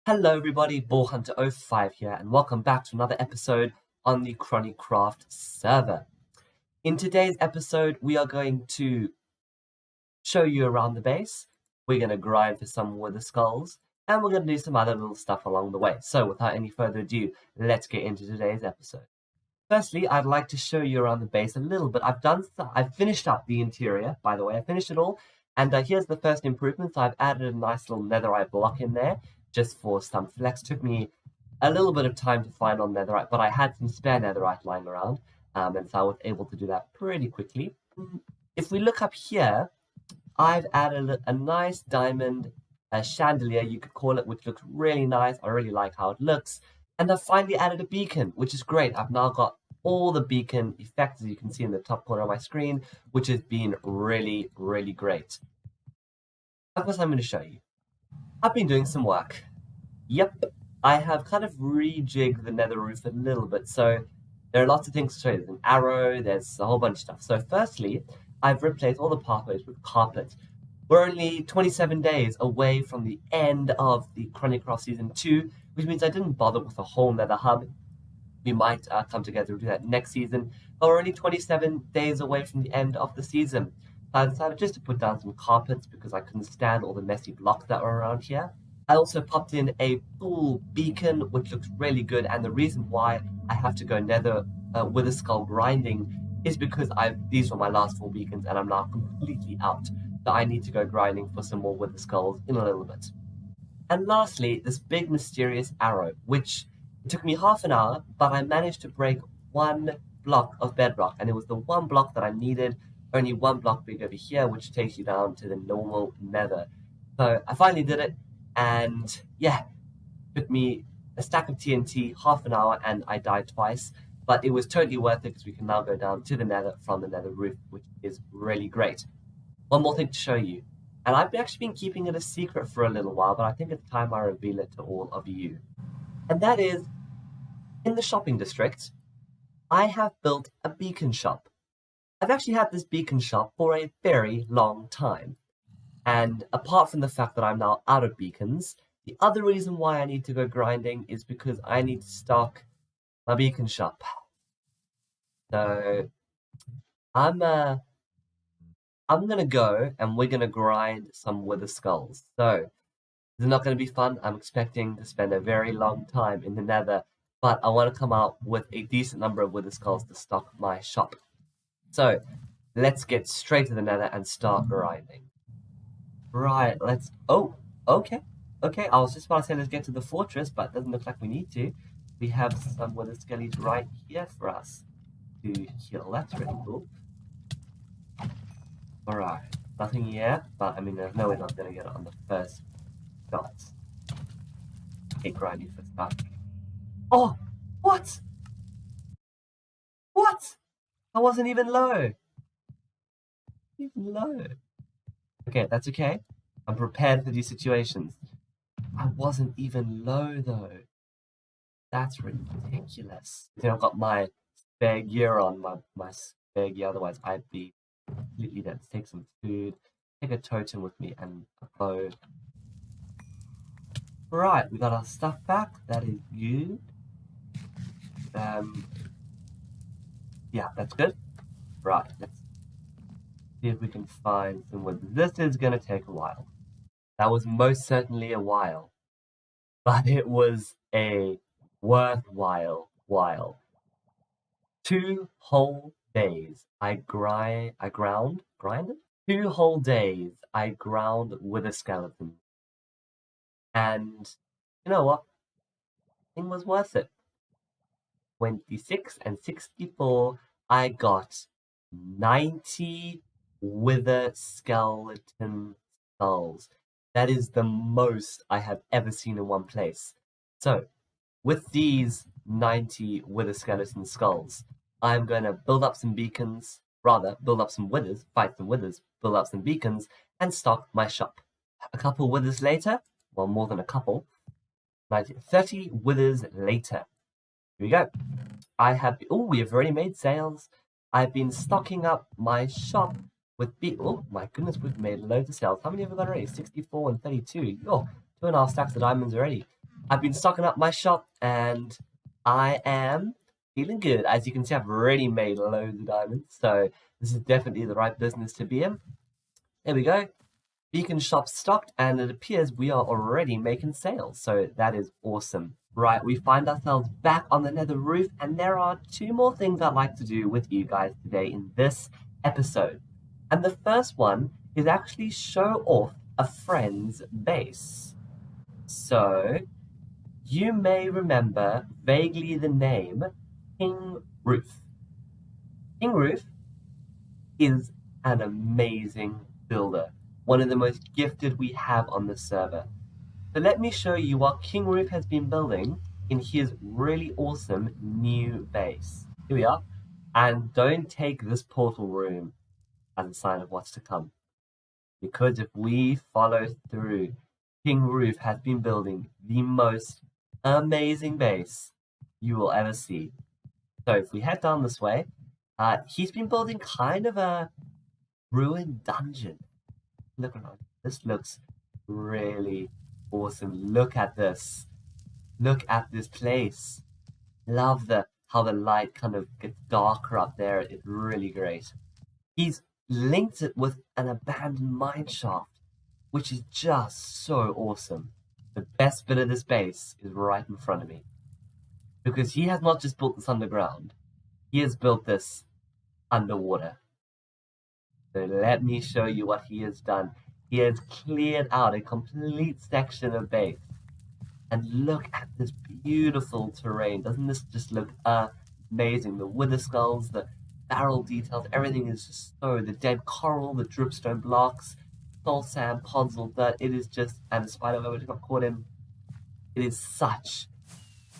Hello everybody, BallHunter05 here, and welcome back to another episode on the Craft server. In today's episode, we are going to show you around the base, we're going to grind for some wither skulls, and we're going to do some other little stuff along the way. So without any further ado, let's get into today's episode. Firstly, I'd like to show you around the base a little bit. I've finished up the interior, by the way, I finished it all, and here's the first improvements. I've added a nice little netherite block in there, just for some flex. Took me a little bit of time to find on netherite, but I had some spare netherite lying around, and so I was able to do that pretty quickly. If we look up here, I've added a nice diamond chandelier, you could call it, which looks really nice. I really like how it looks. And I've finally added a beacon, which is great. I've now got all the beacon effects, as you can see in the top corner of my screen, which has been really, really great. Of course, I'm going to show you. I've been doing some work. Yep, I have kind of rejigged the nether roof a little bit, so there are lots of things to show you. There's an arrow, there's a whole bunch of stuff. So firstly, I've replaced all the pathways with carpet. We're only 27 days away from the end of the Craft Season 2, which means I didn't bother with a whole nether hub. We might come together and do that next season, but we're only 27 days away from the end of the season. So I decided just to put down some carpets because I couldn't stand all the messy blocks that were around here. I also popped in a full beacon, which looks really good, and the reason why I have to go nether wither skull grinding is because these were my last 4 beacons and I'm now completely out. So I need to go grinding for some more wither skulls in a little bit. And lastly, this big mysterious arrow, which it took me half an hour, but I managed to break 1 block of bedrock, and it was the 1 block that I needed, only 1 block big over here, which takes you down to the normal nether. So I finally did it, and yeah, it took me a stack of TNT, half an hour, and I died twice, but it was totally worth it because we can now go down to the nether from the nether roof, which is really great. One more thing to show you, and I've actually been keeping it a secret for a little while, but I think it's time I reveal it to all of you. And that is, in the shopping district, I have built a beacon shop. I've actually had this beacon shop for a very long time. And apart from the fact that I'm now out of beacons, the other reason why I need to go grinding is because I need to stock my beacon shop. So I'm gonna go and we're gonna grind some wither skulls. So it's not gonna be fun. I'm expecting to spend a very long time in the nether, but I want to come out with a decent number of wither skulls to stock my shop. So let's get straight to the nether and start grinding. Right, okay. I was just about to say let's get to the fortress, but it doesn't look like we need to. We have some wither skellies right here for us to kill. That's really cool. Alright, nothing yet, but I mean, there's no way I'm gonna get it on the first shot. Hate grinding for stuff. Oh, what? What? I wasn't even low. Even low. Okay, that's okay. I'm prepared for these situations. I wasn't even low though. That's ridiculous. I think I've got my spare gear on, my spare gear, otherwise I'd be completely dead. Let's take some food, take a totem with me, and a bow. Right, we got our stuff back. That is good. Yeah, that's good. Right, let's see if we can find some wood. This is going to take a while. That was most certainly a while. But it was a worthwhile while. 2 whole days I grinded? 2 whole days I ground wither skeletons. And you know what? It was worth it. 26 and 64, I got 90 wither skeleton skulls. That is the most I have ever seen in one place. So, with these 90 wither skeleton skulls, I'm going to build up some beacons, build up some withers, fight some withers, build up some beacons, and stock my shop. A couple withers later, well, more than a couple, 30 withers later. Here we go. We have already made sales. I've been stocking up my shop with oh my goodness, we've made loads of sales. How many have we got already? 64 and 32. Oh, 2.5 stacks of diamonds already. I've been stocking up my shop and I am feeling good. As you can see, I've already made loads of diamonds, so this is definitely the right business to be in. There we go. Beacon shop stocked, and it appears we are already making sales, so that is awesome. Right, we find ourselves back on the nether roof, and there are two more things I'd like to do with you guys today in this episode. And the first one is actually show off a friend's base. So, you may remember vaguely the name King Roof. King Roof is an amazing builder, one of the most gifted we have on the server. So let me show you what King Roof has been building in his really awesome new base. Here we are. And don't take this portal room as a sign of what's to come. Because if we follow through, King Roof has been building the most amazing base you will ever see. So if we head down this way, he's been building kind of a ruined dungeon. Look around. This looks really awesome. Look at this. Look at this place. Love how the light kind of gets darker up there. It's really great. He's linked it with an abandoned mine shaft, which is just so awesome. The best bit of this base is right in front of me. Because he has not just built this underground, he has built this underwater. So let me show you what he has done. He has cleared out a complete section of base. And look at this beautiful terrain. Doesn't this just look amazing? The wither skulls, the barrel details, everything is just so... The dead coral, the dripstone blocks, soul sand, podzol dirt. It is just... And the spider web which got caught in. It is such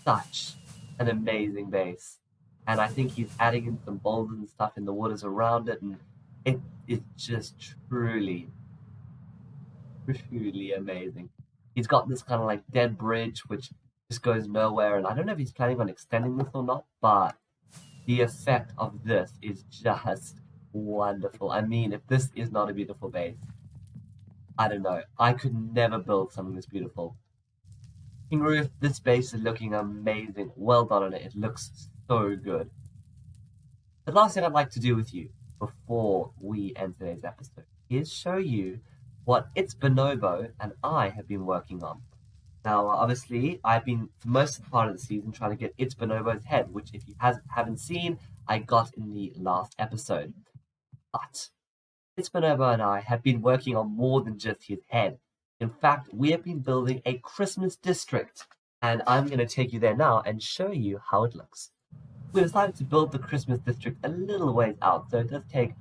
an amazing base. And I think he's adding in some boulders and stuff in the waters around it. And it is just truly amazing. He's got this kind of like dead bridge which just goes nowhere, and I don't know if he's planning on extending this or not, but the effect of this is just wonderful. I mean, if this is not a beautiful base, I don't know. I could never build something this beautiful. King Roof, this base is looking amazing. Well done on it. It looks so good. The last thing I'd like to do with you before we end today's episode is show you what ItsBONOBO and I have been working on. Now, obviously, I've been, for most of the part of the season, trying to get ItsBONOBO's head, which, if you haven't seen, I got in the last episode. But ItsBONOBO and I have been working on more than just his head. In fact, we have been building a Christmas district, and I'm going to take you there now and show you how it looks. We decided to build the Christmas district a little ways out, so it does take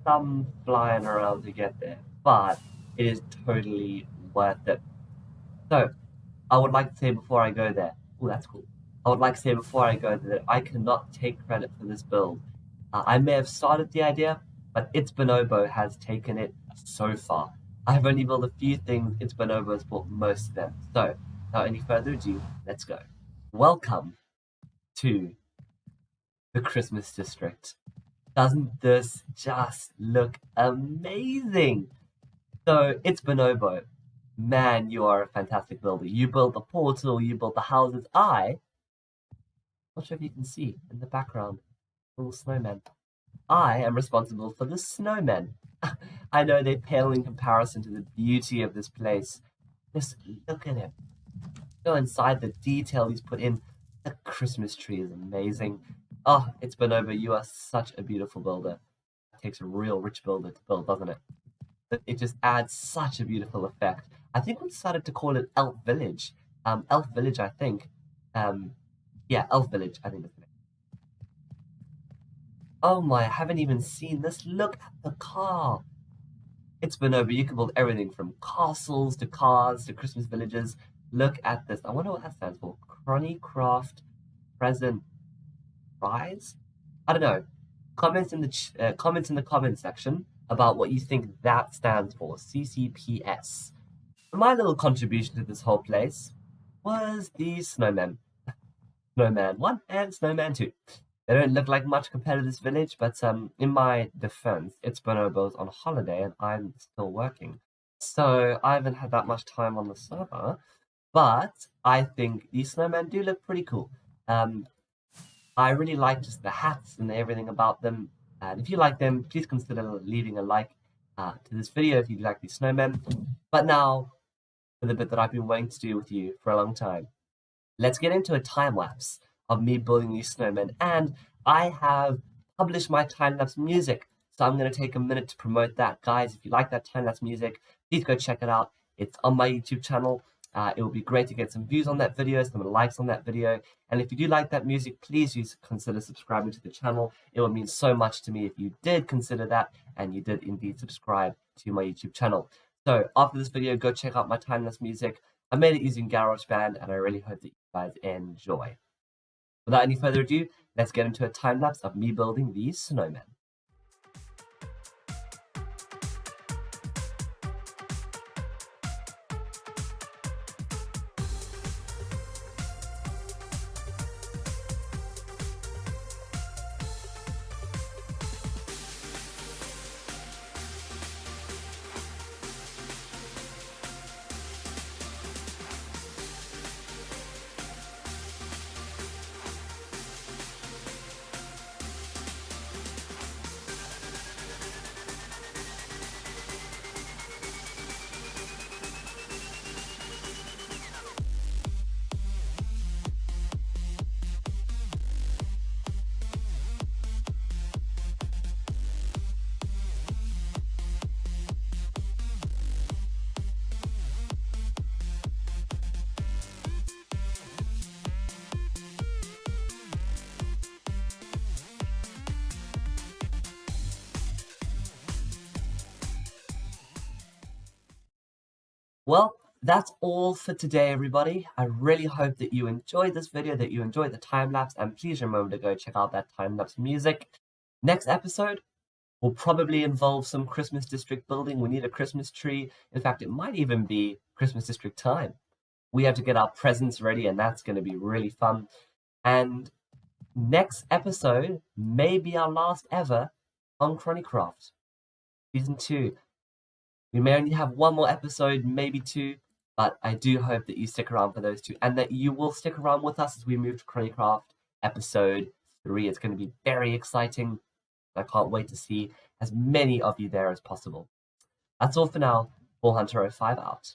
some flying around to get there, but it is totally worth it. So, I would like to say before I go there, oh, that's cool. I would like to say before I go there that I cannot take credit for this build. I may have started the idea, but ItsBONOBO has taken it so far. I've only built a few things, ItsBONOBO has built most of them. So, without any further ado, let's go. Welcome to the Christmas district. Doesn't this just look amazing? So, ItsBONOBO, man, you are a fantastic builder. You built the portal, you built the houses. Not sure if you can see in the background, little snowmen. I am responsible for the snowmen. I know they pale in comparison to the beauty of this place. Just look at it. Go inside, the detail he's put in. The Christmas tree is amazing. Oh, ItsBONOBO, you are such a beautiful builder. It takes a real rich builder to build, doesn't it? But it just adds such a beautiful effect. I think we decided to call it Elf Village. Elf Village, I think. Yeah, Elf Village, I think that's the name. Oh my, I haven't even seen this. Look at the car. ItsBONOBO, you can build everything from castles to cars to Christmas villages. Look at this. I wonder what that stands for. Craft Present Prize? I don't know. Comments in the comment section about what you think that stands for. CCPS. My little contribution to this whole place was the snowmen. Snowman 1 and Snowman 2. They don't look like much compared to this village, but in my defense, ItsBONOBO's on holiday and I'm still working. So I haven't had that much time on the server but I think these snowmen do look pretty cool. I really like just the hats and everything about them. And if you like them, please consider leaving a like to this video if you like these snowmen. But now, for the bit that I've been waiting to do with you for a long time. Let's get into a time lapse of me building these snowmen. And I have published my time lapse music. So I'm going to take a minute to promote that. Guys, if you like that time lapse music, please go check it out. It's on my YouTube channel. It will be great to get some views on that video, some likes on that video. And if you do like that music, please consider subscribing to the channel. It would mean so much to me if you did consider that and you did indeed subscribe to my YouTube channel. So after this video, go check out my time lapse music. I made it using GarageBand, and I really hope that you guys enjoy. Without any further ado, let's get into a time lapse of me building these snowmen. Well, that's all for today, everybody. I really hope that you enjoyed this video, that you enjoyed the time-lapse, and please remember to go check out that time-lapse music. Next episode will probably involve some Christmas district building. We need a Christmas tree. In fact, it might even be Christmas district time. We have to get our presents ready, and that's going to be really fun. And next episode may be our last ever on Chronicraft. Season 2. We may only have one more episode, maybe two, but I do hope that you stick around for those two, and that you will stick around with us as we move to Chronicraft episode 3. It's going to be very exciting. I can't wait to see as many of you there as possible. That's all for now. Bullhunter05 out.